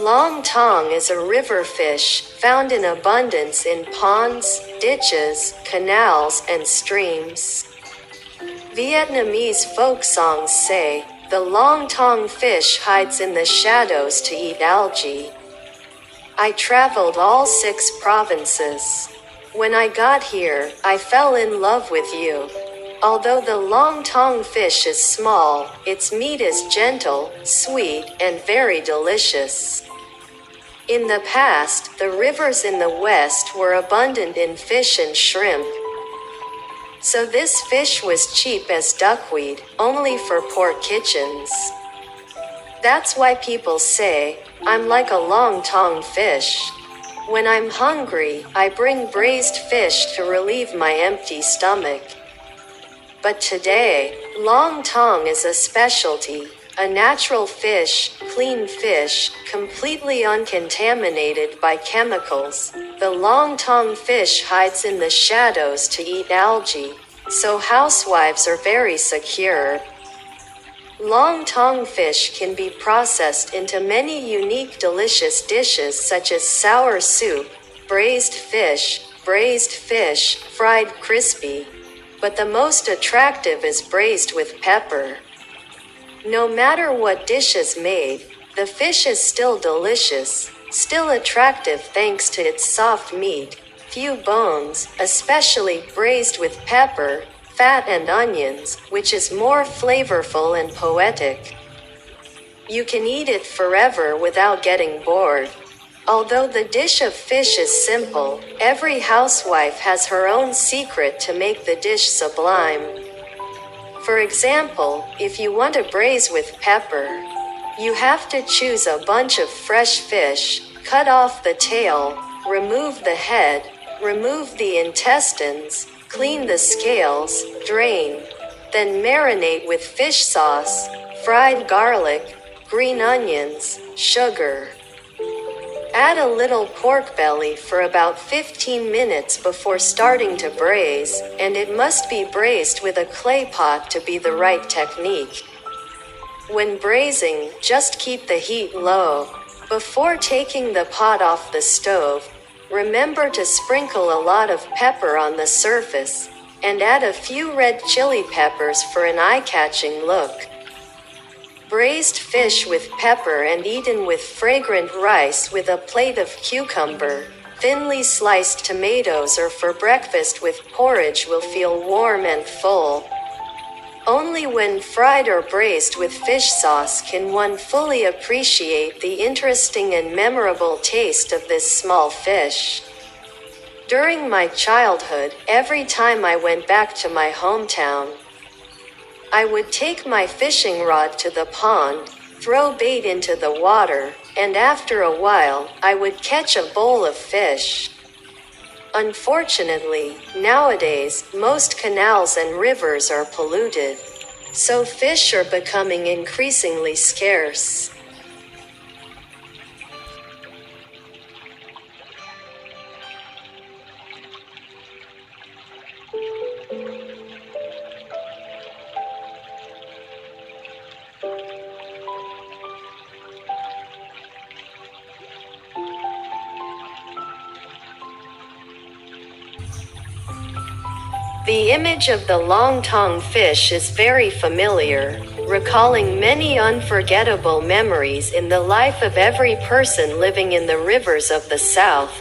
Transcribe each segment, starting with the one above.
Long tong is a river fish found in abundance in ponds, ditches, canals, and streams. Vietnamese folk songs say, "The long tong fish hides in the shadows to eat algae." I traveled all 6 provinces. When I got here, I fell in love with you. Although the long tong fish is small, its meat is gentle, sweet, and very delicious. In the past, the rivers in the West were abundant in fish and shrimp. So this fish was cheap as duckweed, only for poor kitchens. That's why people say, "I'm like a long tong fish." When I'm hungry, I bring braised fish to relieve my empty stomach. But today, long tong is a specialty, a natural fish, clean fish, completely uncontaminated by chemicals. The long tong fish hides in the shadows to eat algae, so housewives are very secure. Long tong fish can be processed into many unique delicious dishes such as sour soup, braised fish, fried crispy. But the most attractive is braised with pepper. No matter what dish is made, the fish is still delicious, still attractive thanks to its soft meat, few bones, especially braised with pepper, fat and onions, which is more flavorful and poetic. You can eat it forever without getting bored. Although the dish of fish is simple, every housewife has her own secret to make the dish sublime. For example, if you want to braise with pepper, you have to choose a bunch of fresh fish, cut off the tail, remove the head, remove the intestines, clean the scales, drain, then marinate with fish sauce, fried garlic, green onions, sugar. Add a little pork belly for about 15 minutes before starting to braise, and it must be braised with a clay pot to be the right technique. When braising, just keep the heat low. Before taking the pot off the stove, remember to sprinkle a lot of pepper on the surface, and add a few red chili peppers for an eye-catching look. Braised fish with pepper and eaten with fragrant rice with a plate of cucumber, thinly sliced tomatoes, or for breakfast with porridge will feel warm and full. Only when fried or braised with fish sauce can one fully appreciate the interesting and memorable taste of this small fish. During my childhood, every time I went back to my hometown, I would take my fishing rod to the pond, throw bait into the water, and after a while, I would catch a bowl of fish. Unfortunately, nowadays, most canals and rivers are polluted, so fish are becoming increasingly scarce. The image of the long tong fish is very familiar, recalling many unforgettable memories in the life of every person living in the rivers of the South.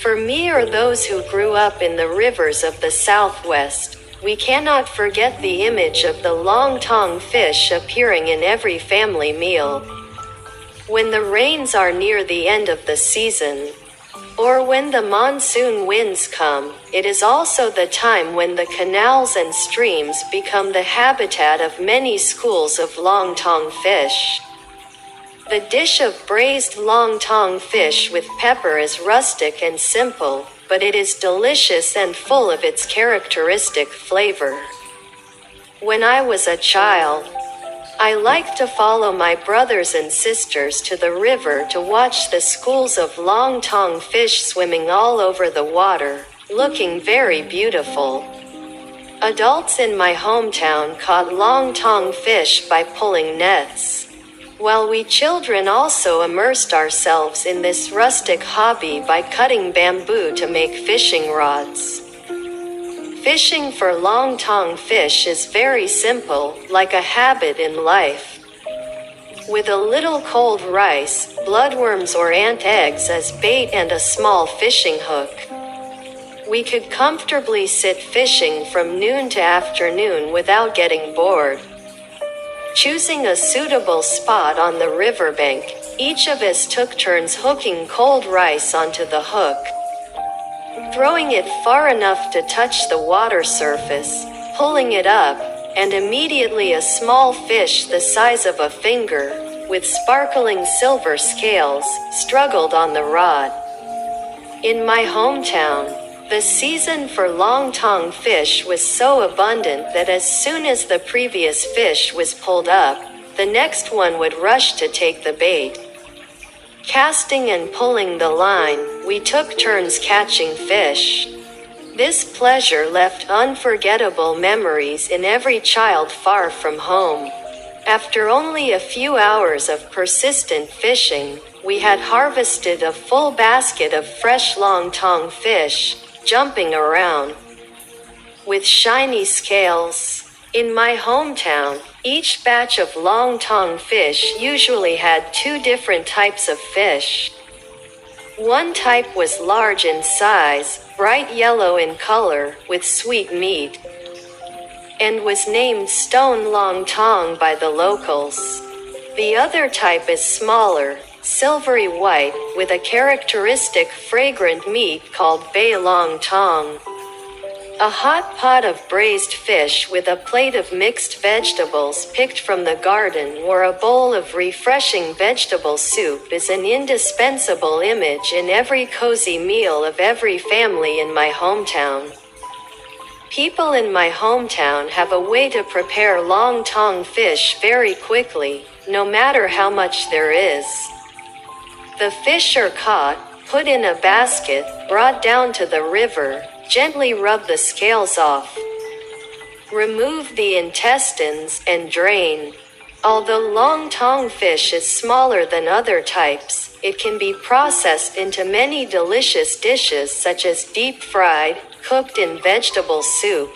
For me or those who grew up in the rivers of the Southwest, we cannot forget the image of the long tong fish appearing in every family meal. When the rains are near the end of the season, or when the monsoon winds come, it is also the time when the canals and streams become the habitat of many schools of long tong fish. The dish of braised long tong fish with pepper is rustic and simple, but it is delicious and full of its characteristic flavor. When I was a child, I liked to follow my brothers and sisters to the river to watch the schools of long tong fish swimming all over the water, looking very beautiful. Adults in my hometown caught long tong fish by pulling nets. while we children also immersed ourselves in this rustic hobby by cutting bamboo to make fishing rods. Fishing for long tong fish is very simple, like a habit in life. With a little cold rice, bloodworms or ant eggs as bait and a small fishing hook, we could comfortably sit fishing from noon to afternoon without getting bored. Choosing a suitable spot on the riverbank, each of us took turns hooking cold rice onto the hook, throwing it far enough to touch the water surface, pulling it up, and immediately a small fish the size of a finger, with sparkling silver scales, struggled on the rod. In my hometown, the season for long tong fish was so abundant that as soon as the previous fish was pulled up, the next one would rush to take the bait. Casting and pulling the line, we took turns catching fish. This pleasure left unforgettable memories in every child far from home. After only a few hours of persistent fishing, we had harvested a full basket of fresh long tong fish, jumping around with shiny scales. In my hometown, each batch of long tong fish usually had two different types of fish. One type was large in size, bright yellow in color, with sweet meat, and was named stone long tong by the locals. The other type is smaller, silvery white, with a characteristic fragrant meat called bay long tong. A hot pot of braised fish with a plate of mixed vegetables picked from the garden or a bowl of refreshing vegetable soup is an indispensable image in every cozy meal of every family in my hometown. People in my hometown have a way to prepare long tong fish very quickly, no matter how much there is. The fish are caught, put in a basket, brought down to the river, gently rub the scales off, remove the intestines, and drain. Although long tong fish is smaller than other types, it can be processed into many delicious dishes such as deep-fried, cooked in vegetable soup,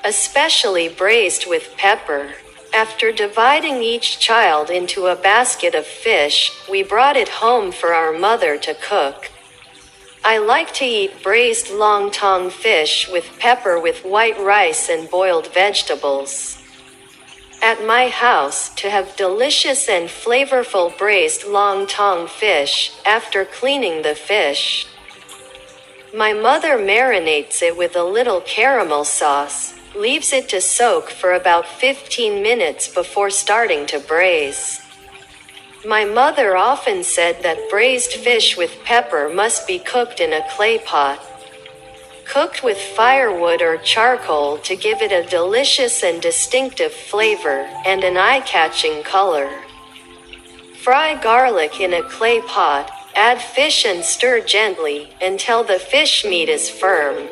especially braised with pepper. After dividing each child into a basket of fish, we brought it home for our mother to cook. I like to eat braised long tong fish with pepper with white rice and boiled vegetables. At my house, to have delicious and flavorful braised long tong fish, after cleaning the fish, my mother marinates it with a little caramel sauce, leaves it to soak for about 15 minutes before starting to braise. My mother often said that braised fish with pepper must be cooked in a clay pot, cooked with firewood or charcoal to give it a delicious and distinctive flavor and an eye-catching color. Fry garlic in a clay pot, add fish and stir gently until the fish meat is firm.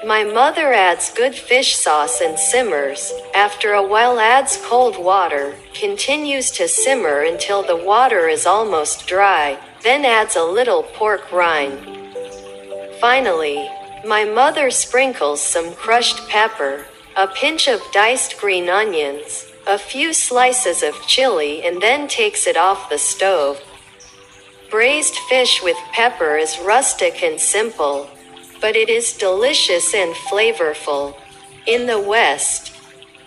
My mother adds good fish sauce and simmers. After a while adds cold water, continues to simmer until the water is almost dry, then adds a little pork rind. Finally, my mother sprinkles some crushed pepper, a pinch of diced green onions, a few slices of chili, and then takes it off the stove. Braised fish with pepper is rustic and simple, but it is delicious and flavorful. In the West,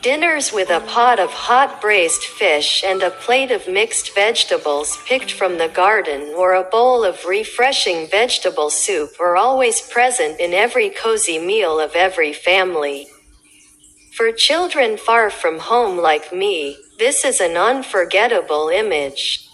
dinners with a pot of hot braised fish and a plate of mixed vegetables picked from the garden or a bowl of refreshing vegetable soup are always present in every cozy meal of every family. For children far from home like me, this is an unforgettable image.